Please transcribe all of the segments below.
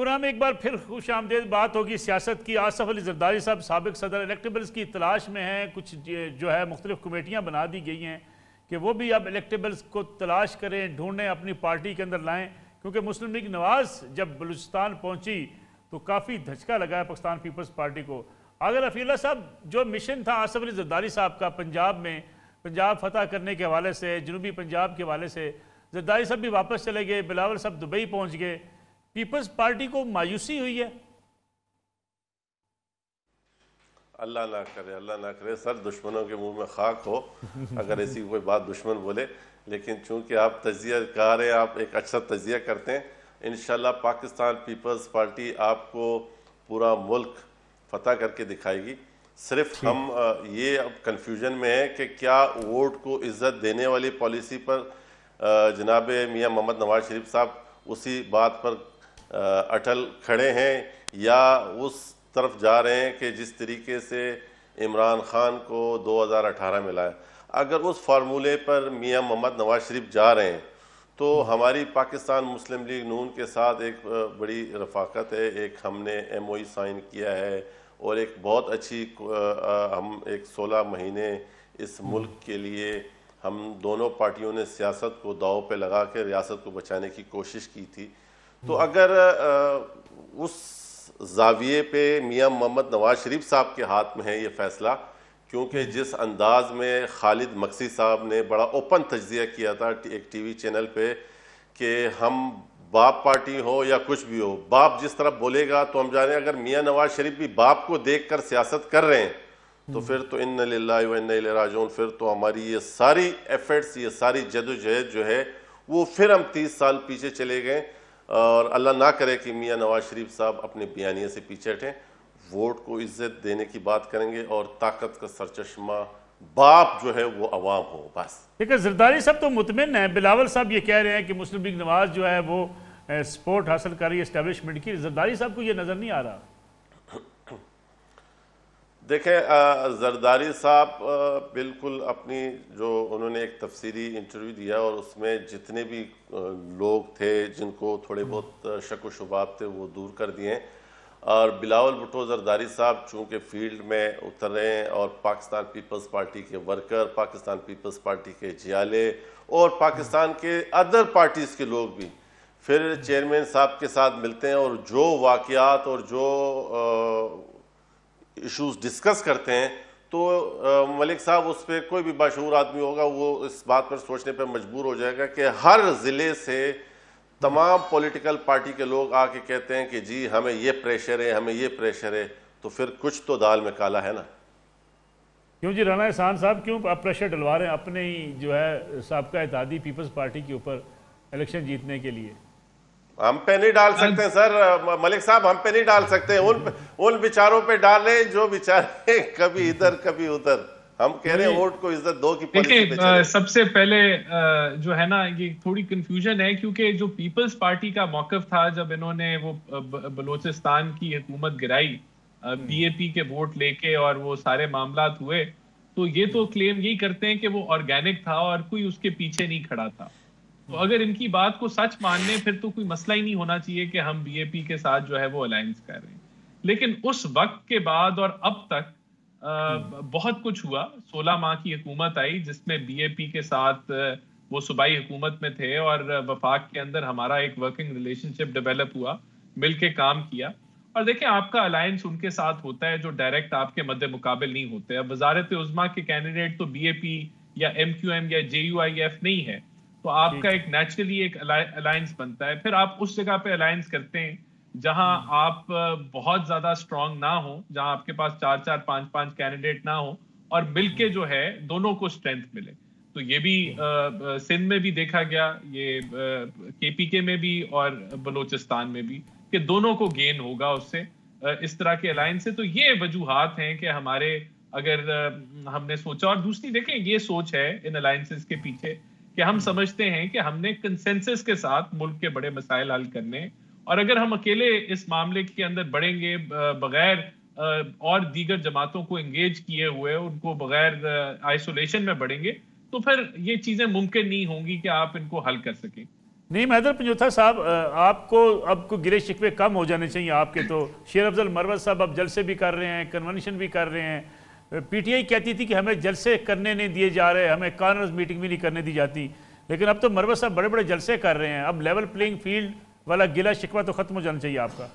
कुरान में एक बार फिर खुश आमदेद बात होगी सियासत की। आसफ अली जरदारी साहब साबिक सदर इलेक्टेबल्स की तलाश में हैं। कुछ जो है मुख्तलिफ कमेटियाँ बना दी गई हैं कि वो भी अब इलेक्टेबल्स को तलाश करें, ढूंढें, अपनी पार्टी के अंदर लाएँ। क्योंकि मुस्लिम लीग नवाज जब बलूचिस्तान पहुँची तो काफ़ी धचका लगा है पाकिस्तान पीपल्स पार्टी को। अगर रफ़ीउल्लाह साहब जो मिशन था आसफ अली जरदारी साहब का पंजाब में, पंजाब फतह करने के हवाले से, जनूबी पंजाब के हवाले से, जरदारी साहब भी वापस चले गए, बिलावल साहब दुबई पहुँच गए, पीपल्स पार्टी को मायूसी हुई है। अल्लाह ना करे, अल्लाह ना करे सर दुश्मनों के मुंह में खाक हो अगर ऐसी कोई बात दुश्मन बोले। लेकिन चूंकि आप तजिया कह रहे हैं, आप एक अच्छा तजिया करते हैं, इंशाल्लाह पाकिस्तान पीपल्स पार्टी आपको पूरा मुल्क फतह करके दिखाएगी। सिर्फ हम ये अब कन्फ्यूजन में है कि क्या वोट को इज्जत देने वाली पॉलिसी पर जनाब मियाँ मोहम्मद नवाज शरीफ साहब उसी बात पर अटल खड़े हैं या उस तरफ जा रहे हैं कि जिस तरीके से इमरान खान को 2018 में लाया। अगर उस फार्मूले पर मियाँ मोहम्मद नवाज शरीफ जा रहे हैं तो हमारी पाकिस्तान मुस्लिम लीग नून के साथ एक बड़ी रफाकत है, एक हमने MOU साइन किया है और एक बहुत अच्छी हम एक 16 महीने इस मुल्क के लिए हम दोनों पार्टियों ने सियासत को दाव पे लगा के रियासत को बचाने की कोशिश की थी। तो अगर उस जाविये पे मियाँ मोहम्मद नवाज शरीफ साहब के हाथ में है ये फैसला, क्योंकि जिस अंदाज में खालिद मक्सी साहब ने बड़ा ओपन तज्जिया किया था एक TV चैनल पे कि हम बाप पार्टी हो या कुछ भी हो, बाप जिस तरह बोलेगा तो हम जाने अगर मियाँ नवाज शरीफ भी बाप को देख कर सियासत कर रहे हैं तो फिर तो इन्ना लिल्लाहि व इन्ना इलैहि राजिऊन, फिर तो हमारी ये सारी एफर्ट्स, ये सारी जदोजहद जो है वो फिर हम 30 साल पीछे चले गए। और अल्लाह ना करे कि मियाँ नवाज शरीफ साहब अपने बयानिए से पीछे हटें, वोट को इज्जत देने की बात करेंगे और ताकत का सरचश्मा बाप जो है वो अवाम हो बस। ठीक है, जरदारी साहब तो मुतमिन है, बिलावल साहब ये कह रहे हैं कि मुस्लिम लीग नवाज जो है वो सपोर्ट हासिल कर रही है एस्टेब्लिशमेंट की, जरदारी साहब को ये नज़र नहीं आ रहा। देखें जरदारी साहब बिल्कुल अपनी जो उन्होंने एक तफसीरी इंटरव्यू दिया और उसमें जितने भी लोग थे जिनको थोड़े बहुत शक व शुबात थे वो दूर कर दिए। और बिलावल भुट्टो जरदारी साहब चूँकि फील्ड में उतर रहे हैं और पाकिस्तान पीपल्स पार्टी के वर्कर, पाकिस्तान पीपल्स पार्टी के जियाले और पाकिस्तान के अदर पार्टीज़ के लोग भी फिर चेयरमैन साहब के साथ मिलते हैं और जो वाक़यात और जो इश्यूज डिस्कस करते हैं तो मलिक साहब उस पर कोई भी बाशऊर आदमी होगा वो इस बात पर सोचने पर मजबूर हो जाएगा कि हर ज़िले से तमाम पॉलिटिकल पार्टी के लोग आके कहते हैं कि जी हमें ये प्रेशर है, हमें ये प्रेशर है, तो फिर कुछ तो दाल में काला है ना। क्यों जी राना एहसान साहब क्यों प्रेशर डलवा रहे हैं अपने ही जो है साबका इत्तेहादी पीपल्स पार्टी के ऊपर इलेक्शन जीतने के लिए? हम पे नहीं डाल सकते सर मलिक साहब, हम पे नहीं डाल सकते, उन विचारों पे डालें जो विचार कभी इधर कभी उधर। हम कह रहे हैं वोट को इज्जत दो की पॉलिसी पे चले। सबसे पहले जो है ना ये थोड़ी कंफ्यूजन है क्योंकि जो पीपल्स पार्टी का मौकफ था जब इन्होंने वो बलोचिस्तान की हुकूमत गिराई BAP के वोट लेके और वो सारे मामलात हुए, तो ये तो क्लेम यही करते हैं कि वो ऑर्गेनिक था और कोई उसके पीछे नहीं खड़ा था। तो अगर इनकी बात को सच मानने फिर तो कोई मसला ही नहीं होना चाहिए कि हम BAP के साथ जो है वो अलायंस कर रहे हैं। लेकिन उस वक्त के बाद और अब तक बहुत कुछ हुआ। 16 माह की हुकूमत आई जिसमें BAP के साथ वो सूबाई हुकूमत में थे और वफाक के अंदर हमारा एक वर्किंग रिलेशनशिप डेवलप हुआ, मिलके काम किया। और देखें आपका अलायंस उनके साथ होता है जो डायरेक्ट आपके मद्दे मुकाबिल नहीं होते। अब वजारत उज़्मा के कैंडिडेट तो BAP या MQM या JUIF नहीं है, तो आपका एक नेचुरली एक अलायंस बनता है। फिर आप उस जगह पे अलायंस करते हैं जहां आप बहुत ज्यादा स्ट्रांग ना हो, जहां आपके पास 4-4, 5-5 कैंडिडेट ना हो और मिलके जो है दोनों को स्ट्रेंथ मिले। तो ये भी सिंध में भी देखा गया, ये KPK में भी और बलोचिस्तान में भी, कि दोनों को गेन होगा उससे इस तरह के अलायंस से। तो ये वजूहात हैं कि हमारे अगर हमने सोचा। और दूसरी देखें ये सोच है इन अलायंसेस के पीछे कि हम समझते हैं कि हमने कंसेंसस के साथ मुल्क के बड़े मसाइल हल करने, और अगर हम अकेले इस मामले के अंदर बढ़ेंगे बगैर और दीगर जमातों को एंगेज किए हुए, उनको बगैर आइसोलेशन में बढ़ेंगे, तो फिर ये चीजें मुमकिन नहीं होंगी कि आप इनको हल कर सकें। नहीं महदर पंजोथा साहब, आपको अब को गिले शिकवे कम हो जाने चाहिए आपके। तो शेर अफजल मरवत साहब अब जलसे भी कर रहे हैं, कन्वेंशन भी कर रहे हैं। पीटीआई कहती थी कि हमें जलसे करने नहीं दिए जा रहे, हमें कॉर्नर्स मीटिंग भी नहीं करने दी जाती, लेकिन अब तो मरवत साहब बड़े बड़े जलसे कर रहे हैं। अब लेवल प्लेइंग फील्ड वाला गिला शिकवा तो खत्म हो जाना चाहिए आपका।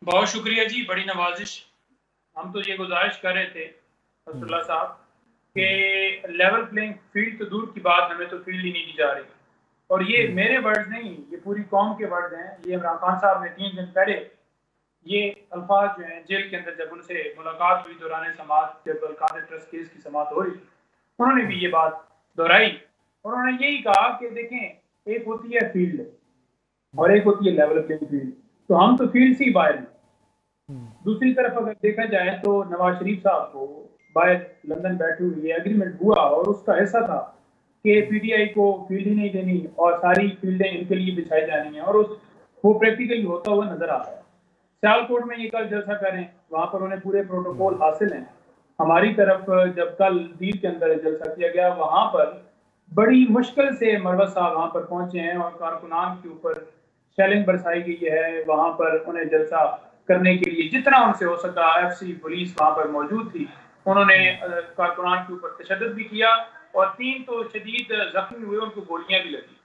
बहुत शुक्रिया जी, बड़ी नवाजिश। हम तो ये गुजारिश कर रहे थे अब्दुल्ला साहब कि लेवल प्लेइंग फील्ड तो दूर की बात, हमें तो फील्ड ही नहीं दी जा रही। और ये मेरे वर्ड्स नहीं, ये पूरी कौम के वर्ड्स हैं। ये इमरान खान साहब ने 3 दिन पहले ये अल्फाज जो हैं जेल के अंदर जब उनसे मुलाकात हुई दौरान समात, जब अलकादर ट्रस्ट केस की समात हो रही, उन्होंने भी ये बात दोहराई। उन्होंने यही कहा कि देखें, एक होती है फील्ड और एक होती है लेवल प्लेइंग फील्ड, तो हम तो फील्ड से ही बाहर हैं। दूसरी तरफ अगर देखा जाए तो नवाज शरीफ साहब को बाहर लंदन बैठे हुए एग्रीमेंट हुआ और उसका हिस्सा था कि पीटीआई को फील्ड ही नहीं देनी और सारी फील्डें इनके लिए बिछाई जानी है, और वो प्रैक्टिकली होता हुआ नजर आ रहा है। सियालकोट में ये कल जलसा करें, वहां पर उन्हें पूरे प्रोटोकॉल हासिल हैं। हमारी तरफ जब कल दीर के अंदर जलसा किया गया, वहां पर बड़ी मुश्किल से मरवत साहब वहां पर पहुंचे हैं और कारकुनान के ऊपर शैलिंग बरसाई गई है। वहां पर उन्हें जलसा करने के लिए जितना उनसे हो सका, एफसी पुलिस वहां पर मौजूद थी, उन्होंने कारकुनान के ऊपर तशद्दुद भी किया और 3 तो शदीद जख्मी हुए, उनको गोलियां भी लगी।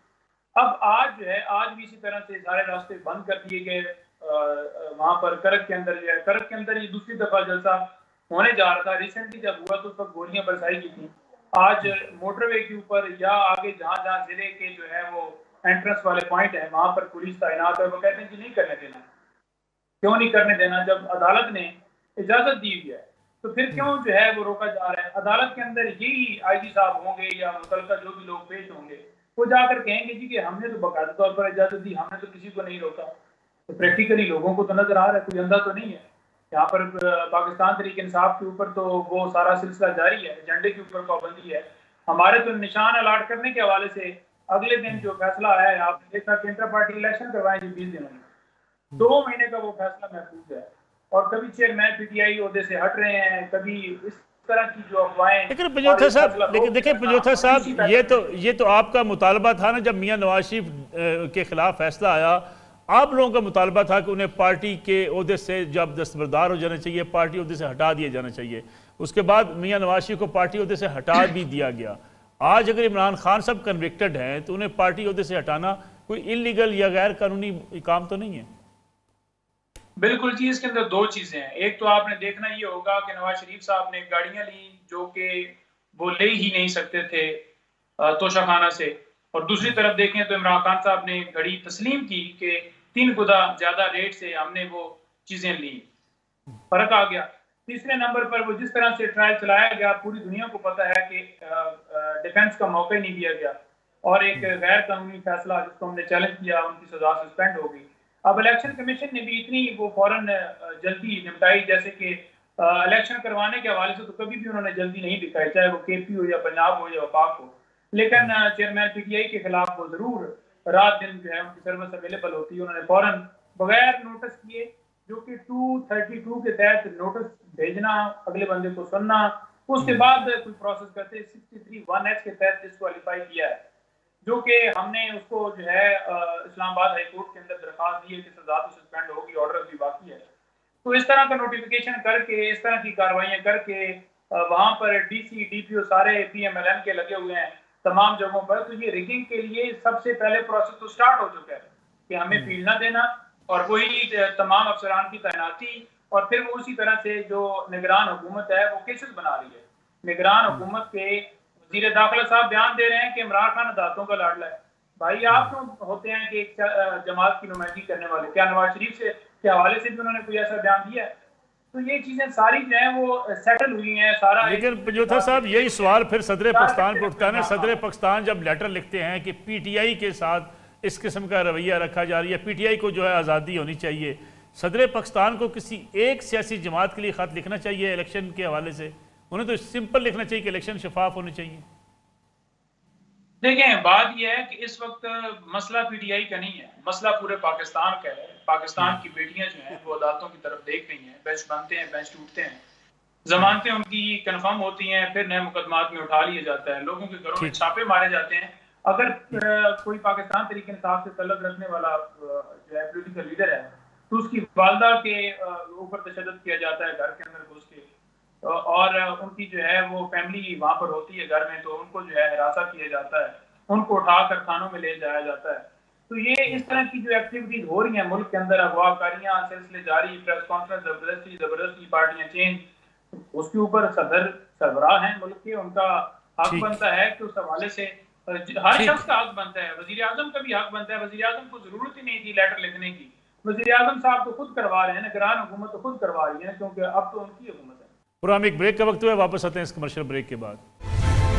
अब आज जो है, आज भी इसी तरह से सारे रास्ते बंद कर दिए गए। वहां पर करक के अंदर जो है, करक के अंदर ये दूसरी दफा जलसा होने जा रहा था। रिसेंटली जब हुआ तो उस वक्त गोलियां बरसाई गई थी। आज मोटरवे के ऊपर या आगे जहां जहां जिले के जो है वो एंट्रेंस वाले पॉइंट है, वहां पर पुलिस तैनात है। वो कहते हैं कि नहीं करने देना। क्यों नहीं करने देना? जब अदालत ने इजाजत दी हुई है तो फिर क्यों जो है वो रोका जा रहा है? अदालत के अंदर यही आईजी साहब होंगे या मुतल्लिका जो भी लोग पेश होंगे, वो जाकर कहेंगे जी कि हमने तो बाकायदा तौर पर इजाजत दी, हमने तो किसी को नहीं रोका। तो प्रैक्टिकली लोगों को तो नजर आ रहा है, कोई अंधा तो नहीं है। यहाँ पर पाकिस्तान तहरीक इंसाफ के ऊपर तो वो सारा सिलसिला जारी है, एजेंडे के ऊपर पाबंदी है। हमारे तो निशान अलाट करने के हवाले से अगले दिन जो फैसला आया है, आपने देखा कि इंटर पार्टी इलेक्शन करवाए जी 20 दिनों में, 2 महीने का वो फैसला महफूज है। और कभी चेयरमैन पीटीआई ओहदे से हट रहे हैं, कभी इस तरह की जो अफवाहें। लेकिन पंजोथा साहब, देखिए पंजोथा साहब, ये तो आपका मुतालबा था ना, जब मियां नवाज शरीफ के खिलाफ फैसला आया, आप लोगों का मुतालबा था कि उन्हें पार्टी के ओहदे से जब दस्तबरदार हो जाना चाहिए, पार्टी ओहदे से हटा दिया जाना चाहिए। उसके बाद मियां नवाज शरीफ को पार्टी ओहदे से हटा भी दिया गया। आज अगर इमरान खान साहब कन्विक्टेड हैं तो उन्हें पार्टी ओहदे से हटाना कोई इलीगल या गैर कानूनी काम तो नहीं है? बिल्कुल जी, इसके अंदर 2 चीजें हैं। एक तो आपने देखना ये होगा कि नवाज शरीफ साहब ने गाड़ियां ली जो कि वो ले ही नहीं सकते थे तोशा खाना से, और दूसरी तरफ देखें तो इमरान खान साहब ने घड़ी तस्लीम की कि 3 गुना ज्यादा रेट से हमने वो चीजें ली। फर्क आ गया। तीसरे नंबर पर वो जिस तरह से ट्रायल चलाया गया, पूरी दुनिया को पता है कि डिफेंस का मौका ही नहीं दिया गया और एक गैर कानूनी फैसला जिसको हमने चैलेंज किया, उनकी सजा सस्पेंड हो गई। अब इलेक्शन कमीशन ने भी इतनी वो फौरन जल्दी निपटाई, जैसे कि इलेक्शन करवाने के हवाले से तो कभी भी उन्होंने जल्दी नहीं दिखाई, चाहे वो केपी हो या पंजाब हो या वफाक हो। लेकिन चेयरमैन पीटीआई के खिलाफ वो जरूर रात दिन जो है उनकी सर्विस अवेलेबल होती है। उन्होंने फौरन बगैर नोटिस किए, जो कि 232 के तहत नोटिस भेजना, अगले बंदे को सुनना, उसके बाद कोई प्रोसेस करते 63(1)(h) के तहत डिस्क्वालीफाई किया है, जो कि हमने उसको जो है इस्लामाबाद हाई कोर्ट के अंदर दरखास्त दी है कि सजा तो सस्पेंड होगी, ऑर्डर भी बाकी है। तो इस तरह का नोटिफिकेशन करके, इस तरह की कार्रवाइयां करके, वहां पर डीसी डीपीओ सारे पीएमएलएन के लगे हुए हैं तमाम जगहों पर। तो ये रिगिंग के लिए सबसे पहले प्रोसेस तो स्टार्ट हो चुका है कि हमें फील्ड ना देना और वही तमाम अफसरान की तैनाती, और फिर वो उसी तरह से जो निगरान हुकूमत है वो केसेस बना रही है। निगरान हुकूमत के वज़ीर दाखिला साहब बयान दे रहे हैं कि इमरान खान अदालतों का लाडला है। भाई आप क्यों होते हैं कि एक जमात की नुमाइंदगी करने वाले? क्या नवाज शरीफ से के हवाले से भी उन्होंने कोई ऐसा बयान दिया है? तो ये चीजें सारी जो है वो सेटल हुई हैं सारा। लेकिन पंजोथा साहब, यही सवाल फिर सदर पाकिस्तान पर उठता है। सदर पाकिस्तान जब लेटर लिखते हैं कि पीटीआई के साथ इस किस्म का रवैया रखा जा रही है, पीटीआई को जो है आज़ादी होनी चाहिए, सदर पाकिस्तान को किसी एक सियासी जमात के लिए खत लिखना चाहिए इलेक्शन के हवाले से? उन्हें तो सिंपल लिखना चाहिए कि इलेक्शन शफाफ होने चाहिए। देखें, बात यह है कि इस वक्त मसला पीटीआई का नहीं है, मसला पूरे पाकिस्तान का है। पाकिस्तान की बेटियां जो हैं वो अदालतों की तरफ देख रही हैं, बेंच बनते हैं, बेंच टूटते हैं, जमानतें उनकी कंफर्म होती हैं, फिर नए मुकदमात में उठा लिया जाता है, लोगों के घरों में छापे मारे जाते हैं अगर कोई पाकिस्तान तरीके इंसाफ से तल्लुक रखने वाला जो है पॉलिटिकल लीडर है तो उसकी वालदा के ऊपर तशद्दुद किया जाता है घर के अंदर घुस के, और उनकी जो है वो फैमिली वहाँ पर होती है घर में, तो उनको जो है हिरासत किया जाता है, उनको उठाकर थानों में ले जाया जाता है। तो ये इस तरह की जो एक्टिविटीज हो रही हैं मुल्क के अंदर, अगवाकारियां सिलसिले जारी, प्रेस कॉन्फ्रेंस जबरदस्ती पार्टियां चेंज, उसके ऊपर सरबराह हैं मुल्क के, उनका हक बनता है कि उस हवाले से हर शख्स का हक बनता है, वजीर आजम का भी हक बनता है। वजीर आजम को जरूरत ही नहीं थी लेटर लिखने की, वजीर आजम साहब तो खुद करवा रहे हैं, निगरान हुकूमत तो खुद करवा रही है, क्योंकि अब तो उनकी हुकूमत है। पूरा हम एक ब्रेक का वक्त हुआ है, वापस आते हैं इस कमर्शियल ब्रेक के बाद।